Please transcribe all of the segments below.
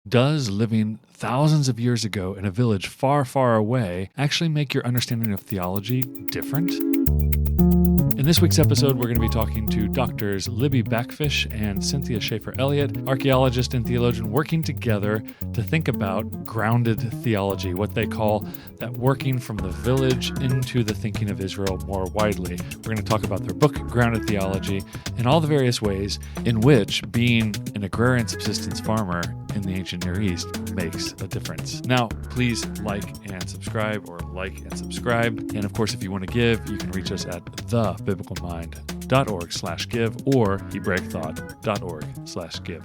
Does living thousands of years ago in a village far, far away actually make your understanding of theology different? In this week's episode, we're going to be talking to Doctors Libby Backfish and Cynthia Shafer-Elliott, archaeologist and theologian, working together to think about grounded theology, what they call that working from the village into the thinking of Israel more widely. We're going to talk about their book, Grounded Theology, and all the various ways in which being an agrarian subsistence farmer in the ancient Near East makes a difference. Now, please like and subscribe, or like and subscribe. And of course, if you want to give, you can reach us at thebiblicalmind.org/give or hebraicthought.org/give.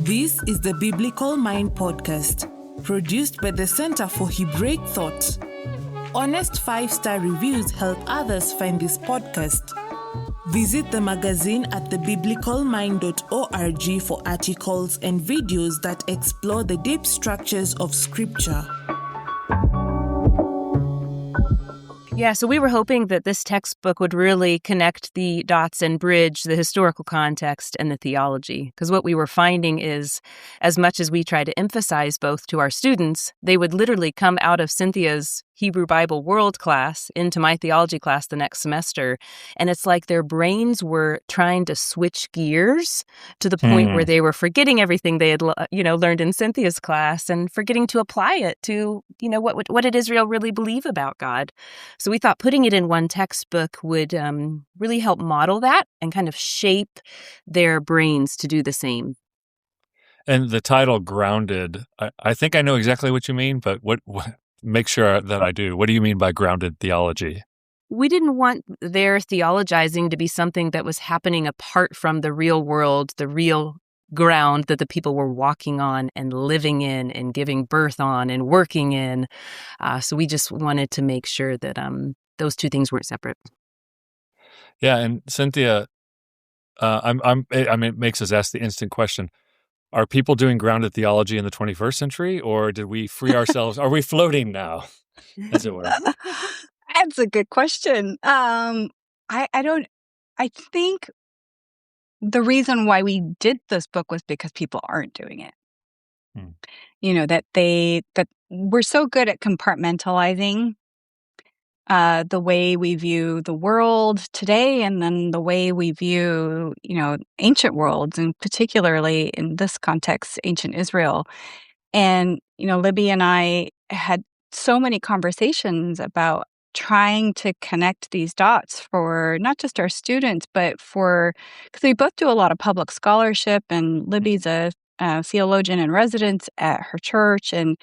This is the Biblical Mind Podcast, produced by the Center for Hebraic Thought. Honest 5-star reviews help others find this podcast. Visit the magazine at thebiblicalmind.org for articles and videos that explore the deep structures of Scripture. Yeah, so we were hoping that this textbook would really connect the dots and bridge the historical context and the theology. Because what we were finding is, as much as we try to emphasize both to our students, they would literally come out of Cynthia's Hebrew Bible World class into my theology class the next semester. And it's like their brains were trying to switch gears to the point where they were forgetting everything they had, learned in Cynthia's class and forgetting to apply it to, what did Israel really believe about God? So we thought putting it in one textbook would really help model that and kind of shape their brains to do the same. And the title, Grounded, I think I know exactly what you mean, but what make sure that I do. What do you mean by grounded theology? We didn't want their theologizing to be something that was happening apart from the real world, the real ground that the people were walking on and living in and giving birth on and working in. So we just wanted to make sure that those two things weren't separate. Yeah, and Cynthia, it makes us ask the instant question: are people doing grounded theology in the 21st century, or did we free ourselves? Are we floating now, as it were? That's a good question. I think the reason why we did this book was because people aren't doing it. That we're so good at compartmentalizing the way we view the world today, and then the way we view, ancient worlds, and particularly in this context, ancient Israel. And, Libby and I had so many conversations about trying to connect these dots for not just our students, but because we both do a lot of public scholarship, and Libby's a theologian in residence at her church, and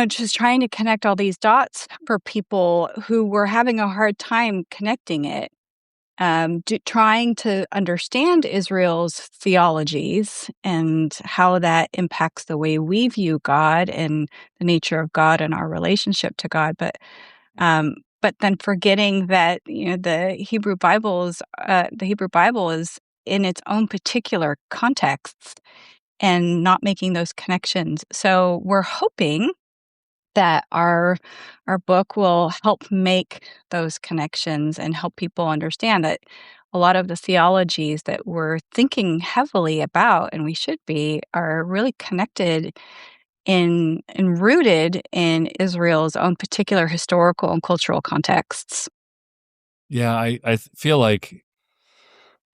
just trying to connect all these dots for people who were having a hard time connecting it, trying to understand Israel's theologies and how that impacts the way we view God and the nature of God and our relationship to God. But then forgetting that the Hebrew Bible is in its own particular context and not making those connections. So we're hoping that our book will help make those connections and help people understand that a lot of the theologies that we're thinking heavily about, and we should be, are really connected and rooted in Israel's own particular historical and cultural contexts. Yeah, I feel like,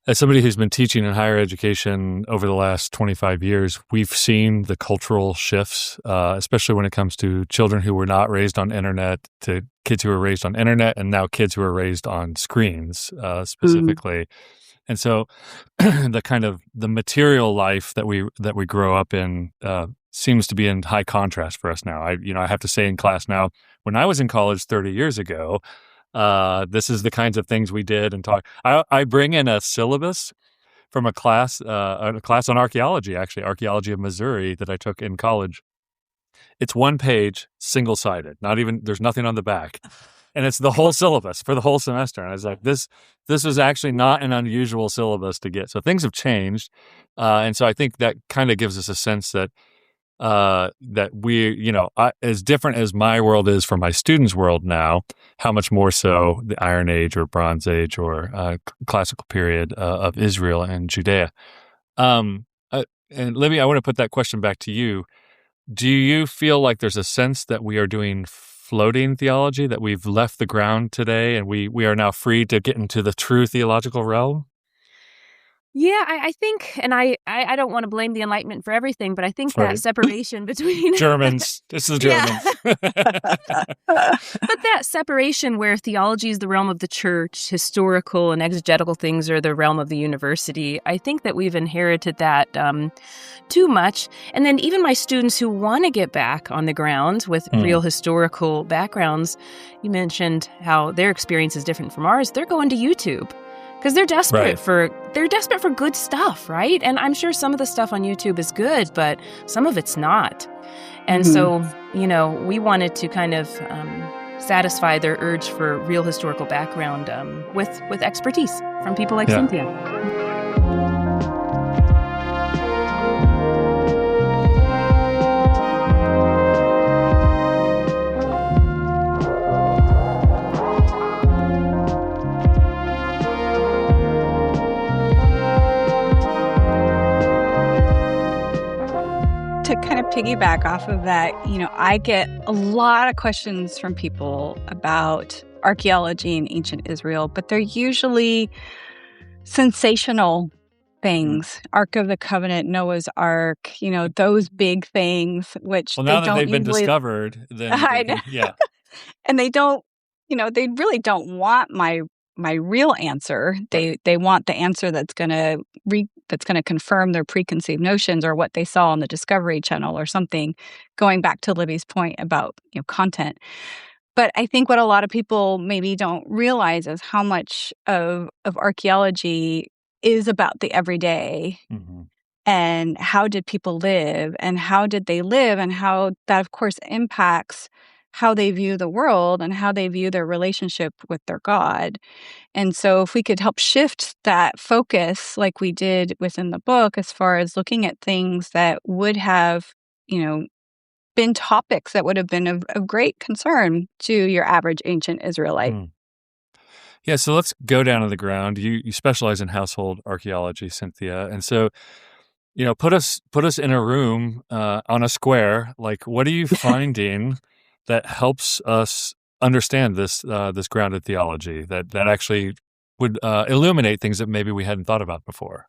as somebody who's been teaching in higher education over the last 25 years, we've seen the cultural shifts, especially when it comes to children who were not raised on internet to kids who were raised on internet, and now kids who are raised on screens specifically. And so the material life that we grow up in seems to be in high contrast for us now. I have to say in class now, when I was in college 30 years ago, this is the kinds of things we did and talk. I bring in a syllabus from a class on archaeology, actually, Archaeology of Missouri, that I took in college. It's one page, single-sided, there's nothing on the back. And it's the whole syllabus for the whole semester. And I was like, this was actually not an unusual syllabus to get. So things have changed. And so I think that kind of gives us a sense that we, as different as my world is from my students' world now, how much more so the Iron Age or Bronze Age or classical period of Israel and Judea. Um, and Libby, I want to put that question back to you. Do you feel like there's a sense that we are doing floating theology, that we've left the ground today and we are now free to get into the true theological realm? Yeah, I think, and I don't want to blame the Enlightenment for everything, but I think that separation between Germans, this is Germans. But that separation where theology is the realm of the church, historical and exegetical things are the realm of the university, I think that we've inherited that too much. And then even my students who want to get back on the ground with real historical backgrounds, you mentioned how their experience is different from ours. They're going to YouTube. Because they're desperate for good stuff, right? And I'm sure some of the stuff on YouTube is good, but some of it's not. And so, we wanted to kind of satisfy their urge for real historical background with expertise from people like Cynthia. To kind of piggyback off of that, I get a lot of questions from people about archaeology in ancient Israel, but they're usually sensational things. Ark of the Covenant, Noah's Ark, those big things, which now they that they've been usually discovered, then I know. And they don't, they really don't want my real answer. They want the answer that's going to confirm their preconceived notions or what they saw on the Discovery Channel or something, going back to Libby's point about content. But I think what a lot of people maybe don't realize is how much of archaeology is about the everyday and how did people live and how did they live and how that, of course, impacts how they view the world and how they view their relationship with their God. And so if we could help shift that focus like we did within the book as far as looking at things that would have, been topics that would have been of great concern to your average ancient Israelite. Yeah, so let's go down to the ground. You specialize in household archaeology, Cynthia. And so, put us in a room on a square. Like, what are you finding that helps us understand this grounded theology that actually would illuminate things that maybe we hadn't thought about before?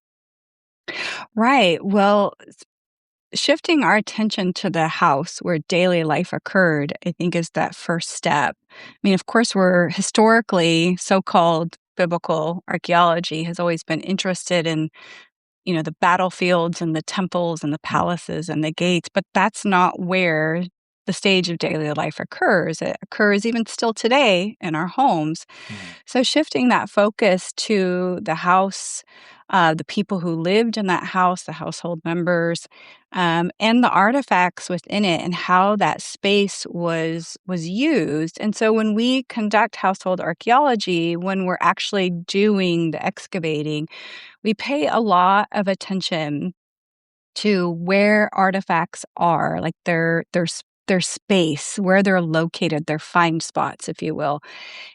Right. Well, shifting our attention to the house where daily life occurred, I think, is that first step. I mean, of course, we're historically so-called biblical archaeology has always been interested in the battlefields and the temples and the palaces and the gates, but that's not where the stage of daily life occurs. It occurs even still today in our homes. So shifting that focus to the house, the people who lived in that house, the household members, and the artifacts within it and how that space was used. And so when we conduct household archaeology, when we're actually doing the excavating, we pay a lot of attention to where artifacts are, like their space, where they're located, their find spots, if you will.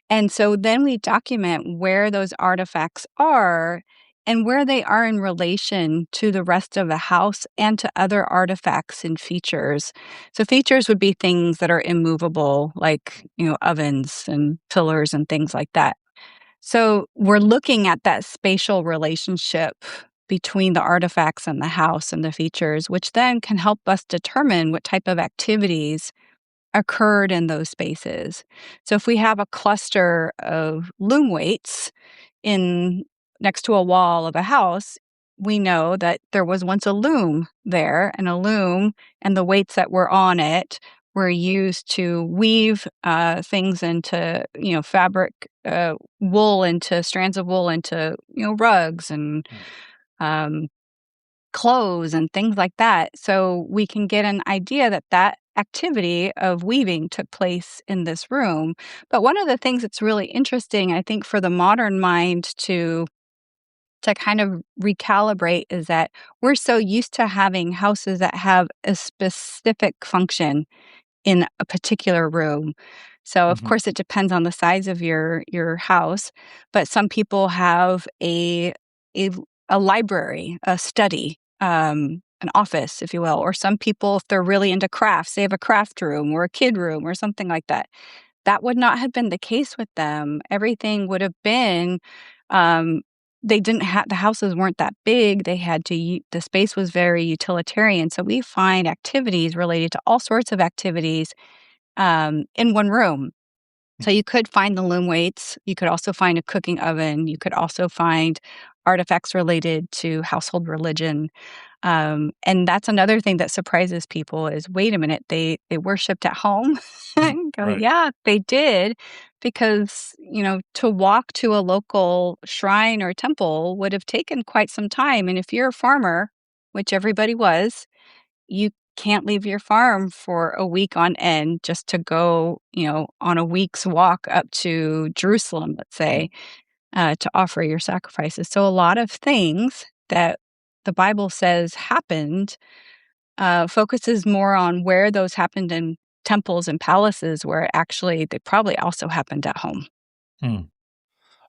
And so then we document where those artifacts are and where they are in relation to the rest of the house and to other artifacts and features. So features would be things that are immovable, like, ovens and pillars and things like that. So we're looking at that spatial relationship between the artifacts and the house and the features, which then can help us determine what type of activities occurred in those spaces. So if we have a cluster of loom weights next to a wall of a house, we know that there was once a loom there, and a loom and the weights that were on it were used to weave things into, fabric, wool into strands of wool into, rugs and clothes and things like that. So we can get an idea that activity of weaving took place in this room. But one of the things that's really interesting, I think, for the modern mind to kind of recalibrate is that we're so used to having houses that have a specific function in a particular room. So of course it depends on the size of your house, but some people have a a library, a study, an office, if you will. Or some people, if they're really into crafts, they have a craft room or a kid room or something like that. That would not have been the case with them. Everything would have been, they didn't have, the houses weren't that big. They had to, the space was very utilitarian. So we find activities related to all sorts of activities in one room. So you could find the loom weights. You could also find a cooking oven. You could also find artifacts related to household religion. And that's another thing that surprises people is, wait a minute, they worshipped at home? And go, Right. yeah, they did. Because, to walk to a local shrine or temple would have taken quite some time. And if you're a farmer, which everybody was, you can't leave your farm for a week on end just to go, on a week's walk up to Jerusalem, let's say, to offer your sacrifices. So a lot of things that the Bible says happened focuses more on where those happened in temples and palaces, where actually they probably also happened at home.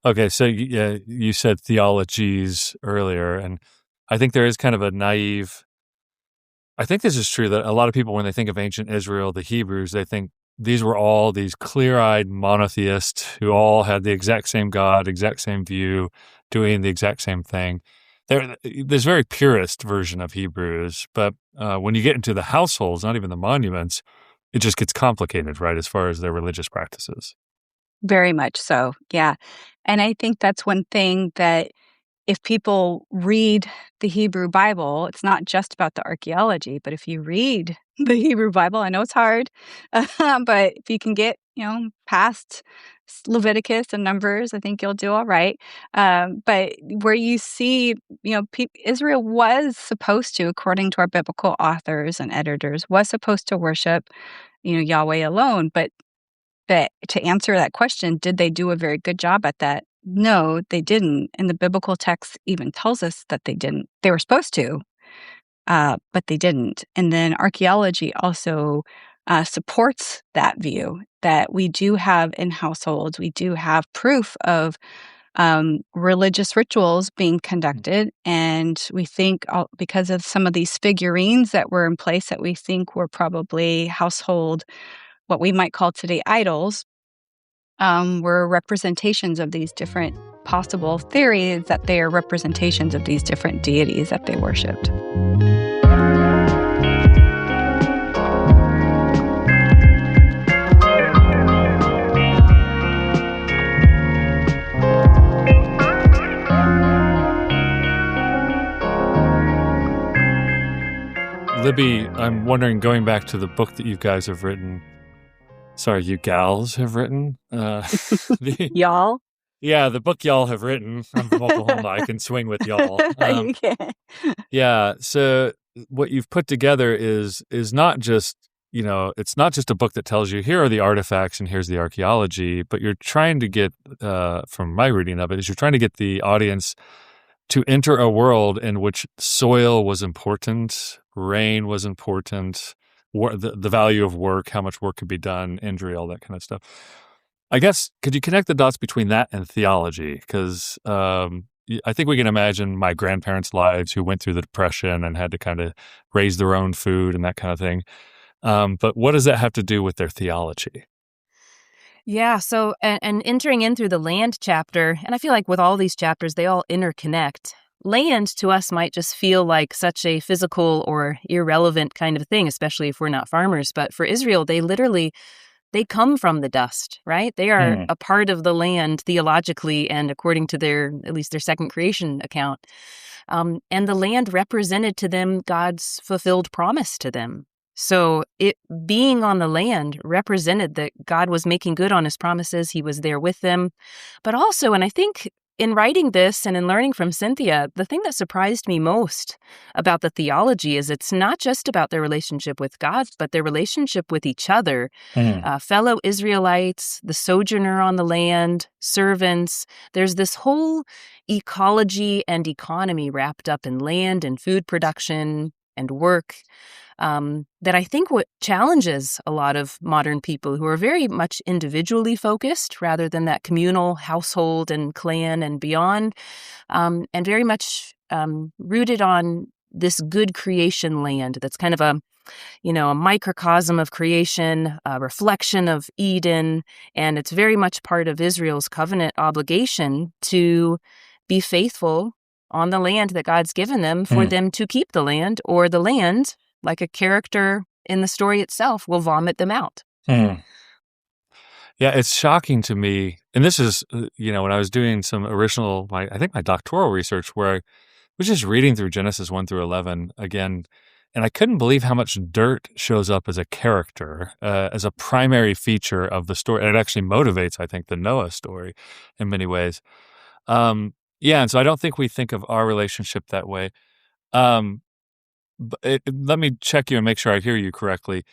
Okay, so you said theologies earlier, and I think there is kind of a naive, I think this is true, that a lot of people, when they think of ancient Israel, the Hebrews, they think these were all these clear-eyed monotheists who all had the exact same God, exact same view, doing the exact same thing. There's a very purist version of Hebrews, but when you get into the households, not even the monuments, it just gets complicated, right, as far as their religious practices. Very much so, yeah. And I think that's one thing that if people read the Hebrew Bible, it's not just about the archaeology, but if you read the Hebrew Bible, I know it's hard, but if you can get, past Leviticus and Numbers, I think you'll do all right. But where you see, Israel was supposed to, according to our biblical authors and editors, was supposed to worship, Yahweh alone. But to answer that question, did they do a very good job at that? No, they didn't. And the biblical text even tells us that they didn't. They were supposed to, but they didn't. And then archaeology also supports that view, that we do have in households, we do have proof of religious rituals being conducted. And we think because of some of these figurines that were in place that we think were probably household, what we might call today idols, were representations of these different possible theories, that they are representations of these different deities that they worshipped. Libby, I'm wondering, going back to the book that you guys have written, sorry, you gals have written? Y'all? Yeah, the book y'all have written. I'm from Oklahoma. I can swing with y'all. You can. Yeah, so what you've put together is not just, it's not just a book that tells you, here are the artifacts and here's the archaeology, but you're trying to get, from my reading of it, is you're trying to get the audience to enter a world in which soil was important, rain was important, the value of work, how much work could be done, injury, all that kind of stuff. I guess, could you connect the dots between that and theology? Because I think we can imagine my grandparents' lives who went through the Depression and had to kind of raise their own food and that kind of thing. But what does that have to do with their theology? Yeah, so, and entering in through the land chapter, and I feel like with all these chapters, they all interconnect. Land to us might just feel like such a physical or irrelevant kind of thing, especially if we're not farmers. But for Israel, they come from the dust, right? They are a part of the land theologically and according to at least their second creation account. And the land represented to them God's fulfilled promise to them. So it being on the land represented that God was making good on his promises. He was there with them. But also, and I think in writing this and in learning from Cynthia, the thing that surprised me most about the theology is it's not just about their relationship with God, but their relationship with each other, fellow Israelites, the sojourner on the land, servants. There's this whole ecology and economy wrapped up in land and food production and work. That I think what challenges a lot of modern people who are very much individually focused rather than that communal household and clan and beyond, and very much rooted on this good creation land that's kind of a microcosm of creation, a reflection of Eden, and it's very much part of Israel's covenant obligation to be faithful on the land that God's given them for them to keep the land, or the land, like a character in the story itself, will vomit them out. Yeah, it's shocking to me. And this is, when I was doing some original, I think my doctoral research, where I was just reading through Genesis 1 through 11 again, and I couldn't believe how much dirt shows up as a character, as a primary feature of the story. And it actually motivates, I think, the Noah story in many ways. And so I don't think we think of our relationship that way. Let me check you and make sure I hear you correctly.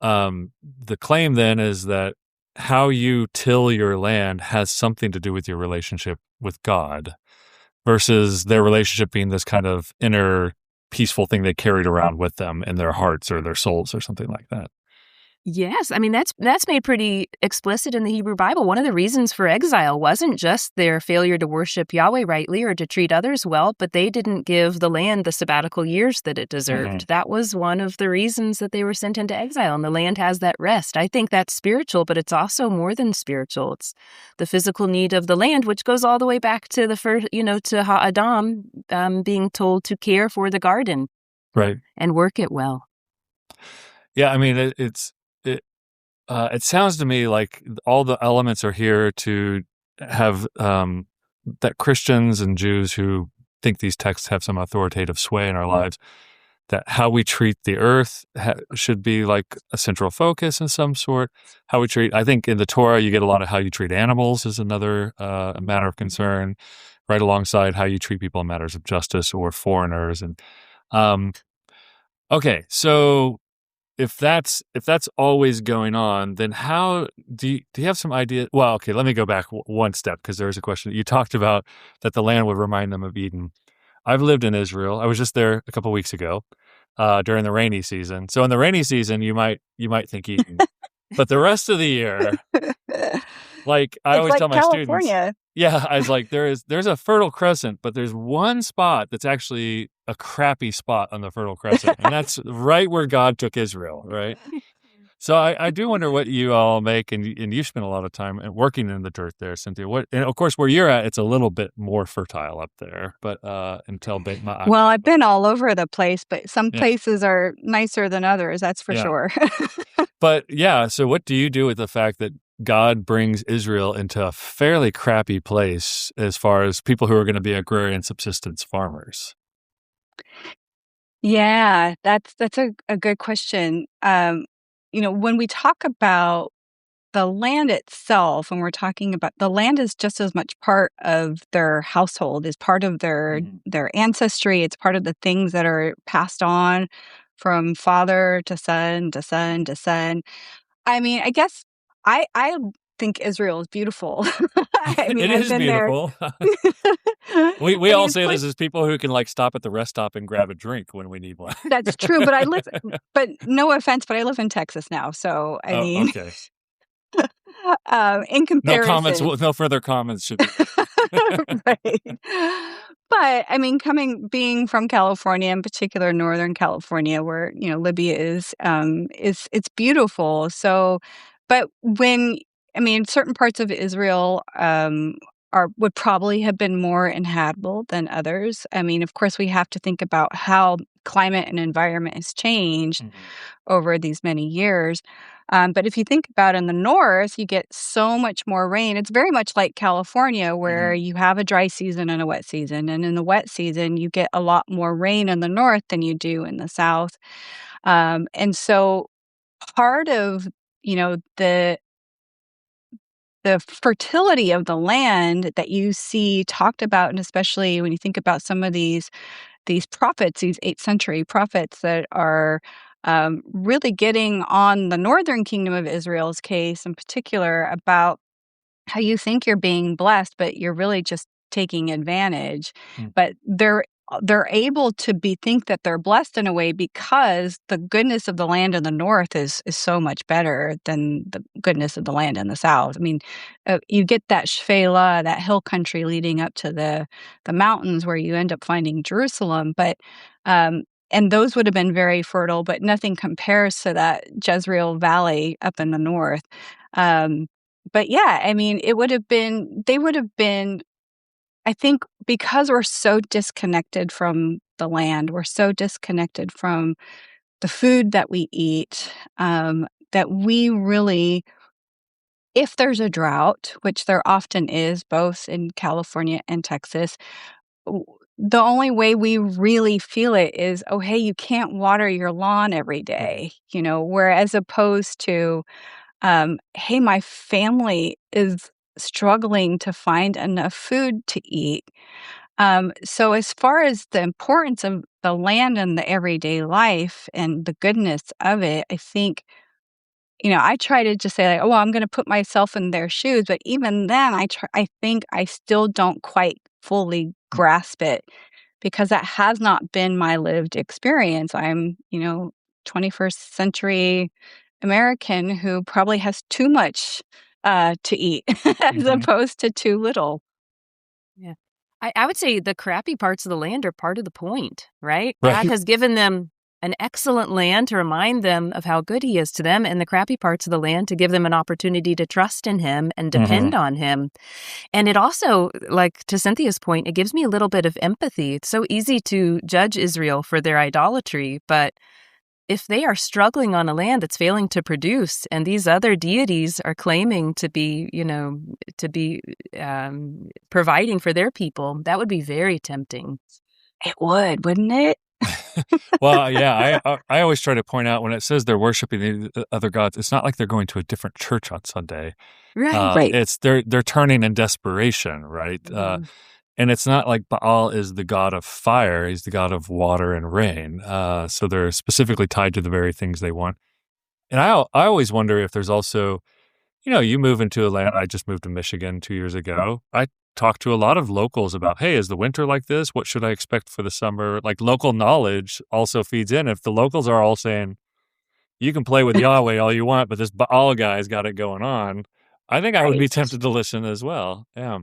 The claim then is that how you till your land has something to do with your relationship with God, versus their relationship being this kind of inner peaceful thing they carried around with them in their hearts or their souls or something like that. Yes, I mean, that's made pretty explicit in the Hebrew Bible. One of the reasons for exile wasn't just their failure to worship Yahweh rightly or to treat others well, but they didn't give the land the sabbatical years that it deserved. That was one of the reasons that they were sent into exile, and the land has that rest. I think that's spiritual, but it's also more than spiritual. It's the physical need of the land, which goes all the way back to the first, to Adam being told to care for the garden, right, and work it well. Yeah, I mean, it sounds to me like all the elements are here to have that Christians and Jews who think these texts have some authoritative sway in our lives, that how we treat the earth should be like a central focus in some sort. I think in the Torah, you get a lot of how you treat animals is another matter of concern, right alongside how you treat people in matters of justice or foreigners. And okay, so if that's always going on, then how do you have some idea? Well, okay, let me go back one step, because there's a question. You talked about that the land would remind them of Eden. I've lived in Israel. I was just there a couple weeks ago during the rainy season. So in the rainy season, you might think Eden, but the rest of the year, like I always tell my California. students, yeah, I was like, there's a fertile crescent, but there's one spot that's actually a crappy spot on the fertile crescent, and that's right where God took Israel, right? So I do wonder what you all make, and you spend a lot of time working in the dirt there, Cynthia. And of course, where you're at, it's a little bit more fertile up there, but well, I've been all over the place, but some places are nicer than others, that's for sure. But so what do you do with the fact that God brings Israel into a fairly crappy place as far as people who are going to be agrarian subsistence farmers? Yeah, that's a good question. When we talk about the land itself, when we're talking about the land, is just as much part of their household, is part of their ancestry. It's part of the things that are passed on from father to son to son to son. I mean, I guess I think Israel is beautiful. It is beautiful. We all say this as people who can stop at the rest stop and grab a drink when we need one. That's true, but no offense, but I live in Texas now, so I mean, okay. In comparison, no further comments should be. Right. But I mean, being from California, in particular Northern California, where Libby is, it's beautiful. So, but certain parts of Israel would probably have been more inhabitable than others. I mean, of course, we have to think about how climate and environment has changed over these many years. But if you think about in the north, you get so much more rain. It's very much like California, where you have a dry season and a wet season. And in the wet season, you get a lot more rain in the north than you do in the south. And so part of, the fertility of the land that you see talked about, and especially when you think about some of these prophets, these 8th century prophets that are really getting on the northern kingdom of Israel's case in particular, about how you think you're being blessed, but you're really just taking advantage. But they're able to think that they're blessed in a way because the goodness of the land in the north is so much better than the goodness of the land in the south. I mean, you get that Shephelah, that hill country leading up to the mountains where you end up finding Jerusalem, but and those would have been very fertile, but nothing compares to that Jezreel Valley up in the north. But yeah, I mean, they would have been, I think, because we're so disconnected from the land, we're so disconnected from the food that we eat, that we really, if there's a drought, which there often is, both in California and Texas, the only way we really feel it is, oh, hey, you can't water your lawn every day, whereas opposed to, hey, my family is struggling to find enough food to eat. So as far as the importance of the land and the everyday life and the goodness of it, I think, I try to just say, like, oh, well, I'm going to put myself in their shoes. But even then, I think I still don't quite fully grasp it because that has not been my lived experience. I'm, 21st century American who probably has too much to eat as opposed to too little. Yeah. I would say the crappy parts of the land are part of the point, right? God has given them an excellent land to remind them of how good he is to them, and the crappy parts of the land to give them an opportunity to trust in him and depend on him. And it also, like to Cynthia's point, it gives me a little bit of empathy. It's so easy to judge Israel for their idolatry, but if they are struggling on a land that's failing to produce, and these other deities are claiming to be, providing for their people, that would be very tempting. It would, wouldn't it? Well, yeah, I always try to point out when it says they're worshiping the other gods, it's not like they're going to a different church on Sunday. Right. It's they're turning in desperation, right? And it's not like Baal is the god of fire; he's the god of water and rain. So they're specifically tied to the very things they want. And I always wonder if there's also, you move into a land. I just moved to Michigan 2 years ago. I talked to a lot of locals about, hey, is the winter like this? What should I expect for the summer? Like, local knowledge also feeds in. If the locals are all saying, you can play with Yahweh all you want, but this Baal guy's got it going on, I think I would be tempted to listen as well. Yeah.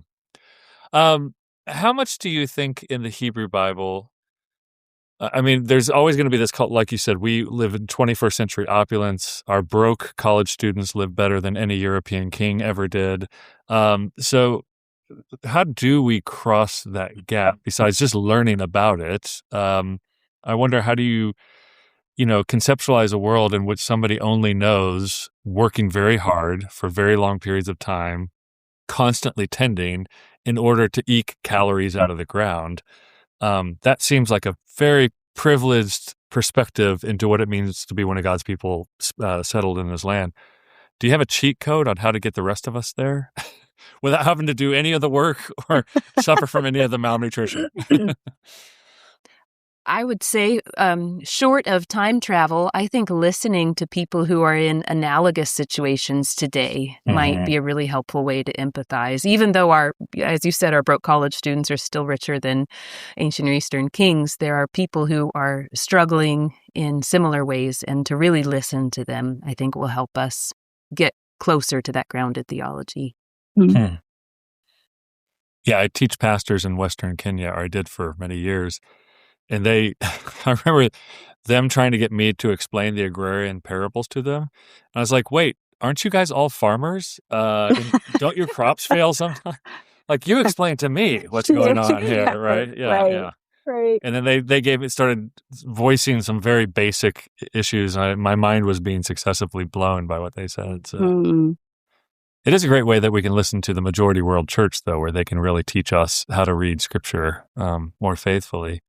How much do you think in the Hebrew Bible, I mean, there's always going to be this cult, like you said, we live in 21st century opulence. Our broke college students live better than any European king ever did. So how do we cross that gap besides just learning about it? I wonder, how do you, conceptualize a world in which somebody only knows working very hard for very long periods of time, constantly tending in order to eke calories out of the ground? That seems like a very privileged perspective into what it means to be one of God's people settled in this land. Do you have a cheat code on how to get the rest of us there without having to do any of the work or suffer from any of the malnutrition? I would say, short of time travel, I think listening to people who are in analogous situations today might be a really helpful way to empathize. Even though as you said, our broke college students are still richer than ancient Near Eastern kings, there are people who are struggling in similar ways, and to really listen to them, I think, will help us get closer to that grounded theology. Yeah, I teach pastors in Western Kenya, or I did for many years. And I remember them trying to get me to explain the agrarian parables to them. And I was like, wait, aren't you guys all farmers? Don't your crops fail sometimes? Like, you explain to me what's going on here, right? Yeah. Right. And then they started voicing some very basic issues. My mind was being successively blown by what they said. So it is a great way that we can listen to the majority world church, though, where they can really teach us how to read Scripture more faithfully.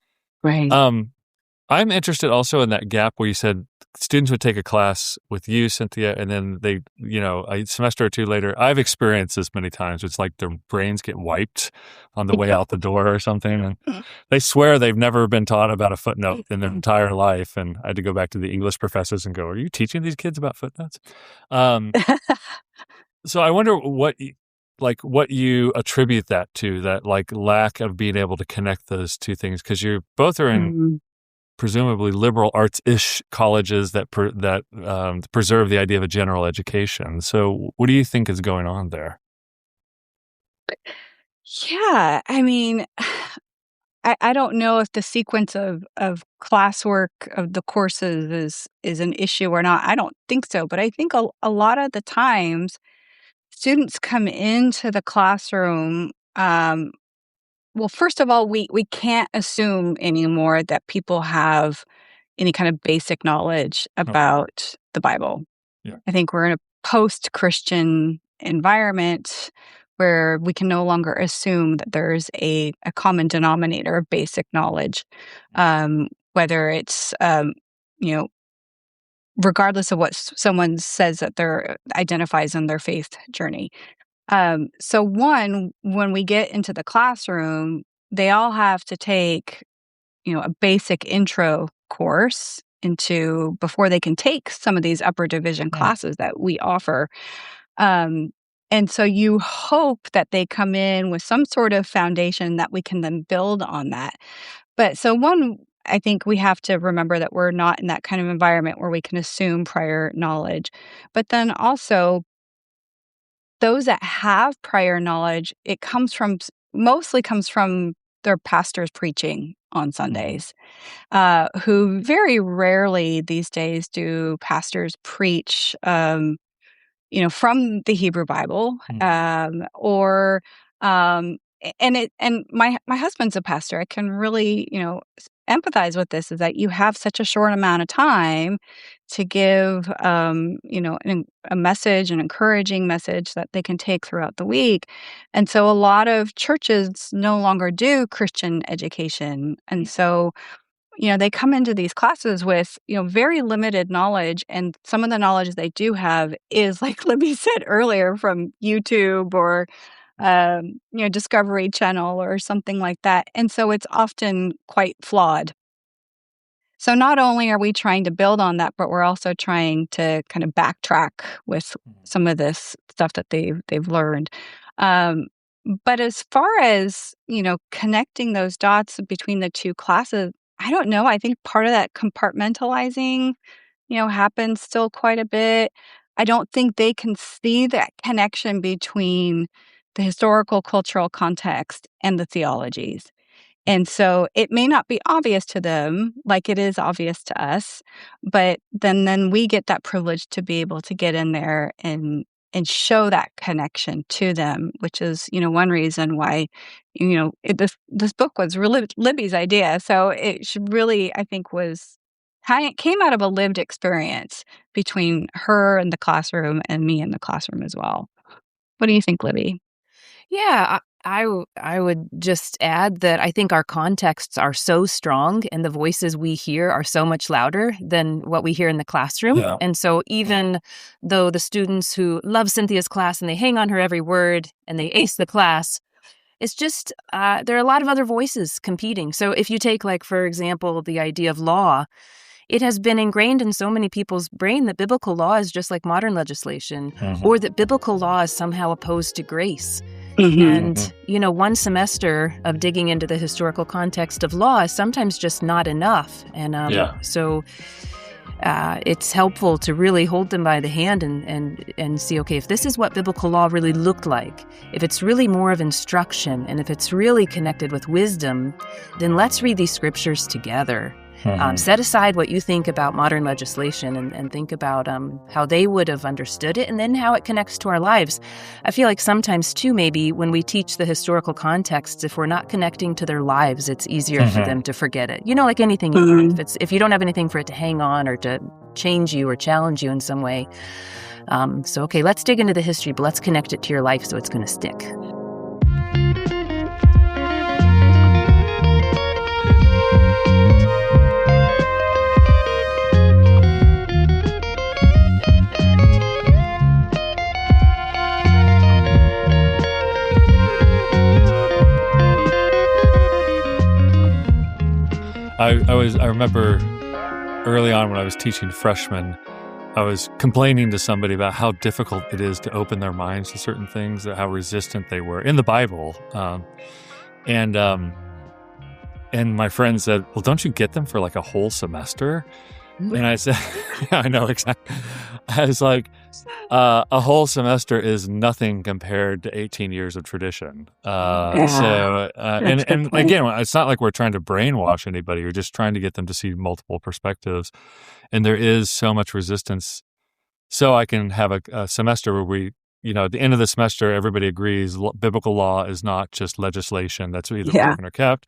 Right. I'm interested also in that gap where you said students would take a class with you, Cynthia, and then they, a semester or two later, I've experienced this many times. It's like their brains get wiped on the way out the door or something. And they swear they've never been taught about a footnote in their entire life. And I had to go back to the English professors and go, are you teaching these kids about footnotes? So I wonder what you attribute that to, that lack of being able to connect those two things, because you both are in presumably liberal arts-ish colleges that preserve the idea of a general education. So what do you think is going on there? Yeah, I mean, I don't know if the sequence of classwork of the courses is an issue or not. I don't think so, but I think a lot of the times students come into the classroom. Well, first of all, we can't assume anymore that people have any kind of basic knowledge about the Bible. Yeah. I think we're in a post-Christian environment where we can no longer assume that there's a common denominator of basic knowledge, whether it's, regardless of what someone says that identifies in their faith journey. So one, when we get into the classroom, they all have to take, a basic intro course before they can take some of these upper division classes that we offer. And so you hope that they come in with some sort of foundation that we can then build on that. But so one, I think we have to remember that we're not in that kind of environment where we can assume prior knowledge. But then also, those that have prior knowledge, it mostly comes from their pastors preaching on Sundays, who very rarely these days do pastors preach, from the Hebrew Bible, and my husband's a pastor. I can really, empathize with this, is that you have such a short amount of time to give, a message, an encouraging message that they can take throughout the week. And so a lot of churches no longer do Christian education. And so, they come into these classes with, very limited knowledge. And some of the knowledge they do have is, like Libby said earlier, from YouTube or, Discovery Channel or something like that. And so it's often quite flawed. So not only are we trying to build on that, but we're also trying to kind of backtrack with some of this stuff that they've learned. But as far as, connecting those dots between the two classes, I don't know. I think part of that compartmentalizing, happens still quite a bit. I don't think they can see that connection between the historical cultural context and the theologies. And so it may not be obvious to them like it is obvious to us, but then we get that privilege to be able to get in there and show that connection to them, which is, one reason why, this book was really Libby's idea. So it should really, I think, came out of a lived experience between her in the classroom and me in the classroom as well. What do you think, Libby? Yeah, I would just add that I think our contexts are so strong and the voices we hear are so much louder than what we hear in the classroom. Yeah. And so even though the students who love Cynthia's class and they hang on her every word and they ace the class, it's just there are a lot of other voices competing. So if you take, for example, the idea of law, it has been ingrained in so many people's brain that biblical law is just like modern legislation, or that biblical law is somehow opposed to grace. And, one semester of digging into the historical context of law is sometimes just not enough. And so it's helpful to really hold them by the hand and see, okay, if this is what biblical law really looked like, if it's really more of instruction, and if it's really connected with wisdom, then let's read these scriptures together. Set aside what you think about modern legislation and think about how they would have understood it and then how it connects to our lives. I feel like sometimes, too, maybe when we teach the historical context, if we're not connecting to their lives, it's easier for them to forget it. Like anything in life, if you don't have anything for it to hang on or to change you or challenge you in some way. So, okay, let's dig into the history, but let's connect it to your life so it's going to stick. I remember early on when I was teaching freshmen, I was complaining to somebody about how difficult it is to open their minds to certain things, how resistant they were in the Bible. And my friend said, well, don't you get them for like a whole semester? And I said, yeah, I know exactly. I was like, a whole semester is nothing compared to 18 years of tradition. And again, it's not like we're trying to brainwash anybody. We're just trying to get them to see multiple perspectives. And there is so much resistance. So I can have a semester where we, at the end of the semester, everybody agrees biblical law is not just legislation that's either broken or kept.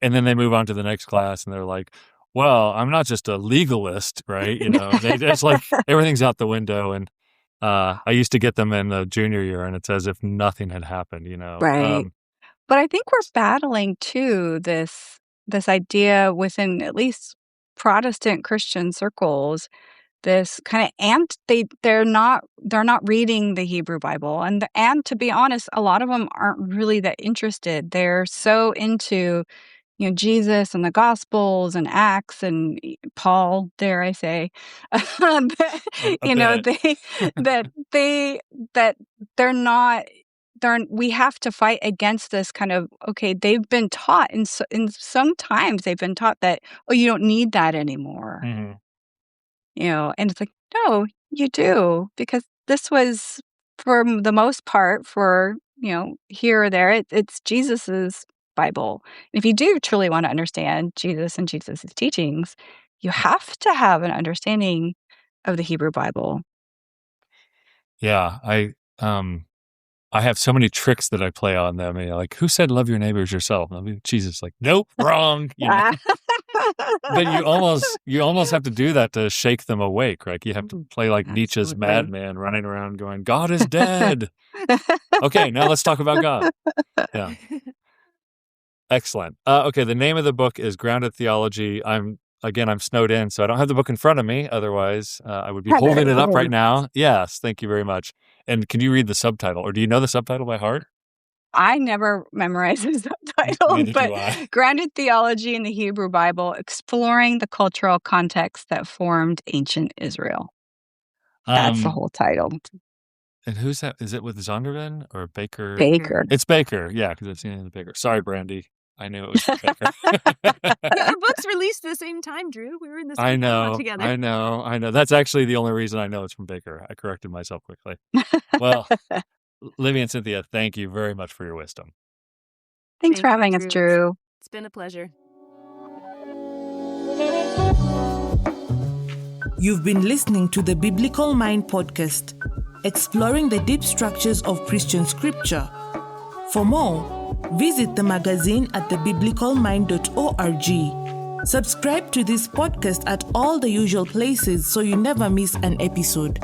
And then they move on to the next class and they're like, well, I'm not just a legalist, right? It's like everything's out the window. And I used to get them in the junior year, and it's as if nothing had happened, Right. But I think we're battling too this idea within at least Protestant Christian circles. This kind of they're not reading the Hebrew Bible, and to be honest, a lot of them aren't really that interested. They're so into Jesus and the Gospels and Acts and Paul, dare I say, they're not. We have to fight against this kind of, okay, they've been taught, and sometimes they've been taught that, oh, you don't need that anymore. Mm-hmm. And it's like, no, you do, because this was, for the most part, for, here or there, it's Jesus's Bible. And if you do truly want to understand Jesus and Jesus's teachings, you have to have an understanding of the Hebrew Bible. Yeah, I have so many tricks that I play on them. Like, who said love your neighbors yourself? Jesus, like, nope, wrong. But you almost have to do that to shake them awake, right? You have to play like Nietzsche's madman running around going, God is dead. Okay, now let's talk about God. Yeah. Excellent. Okay, the name of the book is Grounded Theology. I'm snowed in, so I don't have the book in front of me. Otherwise, I would be holding it up right now. Yes, thank you very much. And can you read the subtitle, or do you know the subtitle by heart? I never memorized the subtitle, but Grounded Theology in the Hebrew Bible, Exploring the Cultural Context that Formed Ancient Israel. That's the whole title. And who's that? Is it with Zondervan or Baker? Baker. It's Baker, yeah, because I've seen it in the Baker. Sorry, Brandy. I knew it was Baker. Our books released at the same time, Drew. We were in the same book together. I know. That's actually the only reason I know it's from Baker. I corrected myself quickly. Well, Libby and Cynthia, thank you very much for your wisdom. Thanks for having us, Drew. It's been a pleasure. You've been listening to the Biblical Mind podcast, exploring the deep structures of Christian scripture. For more, visit the magazine at thebiblicalmind.org. Subscribe to this podcast at all the usual places so you never miss an episode.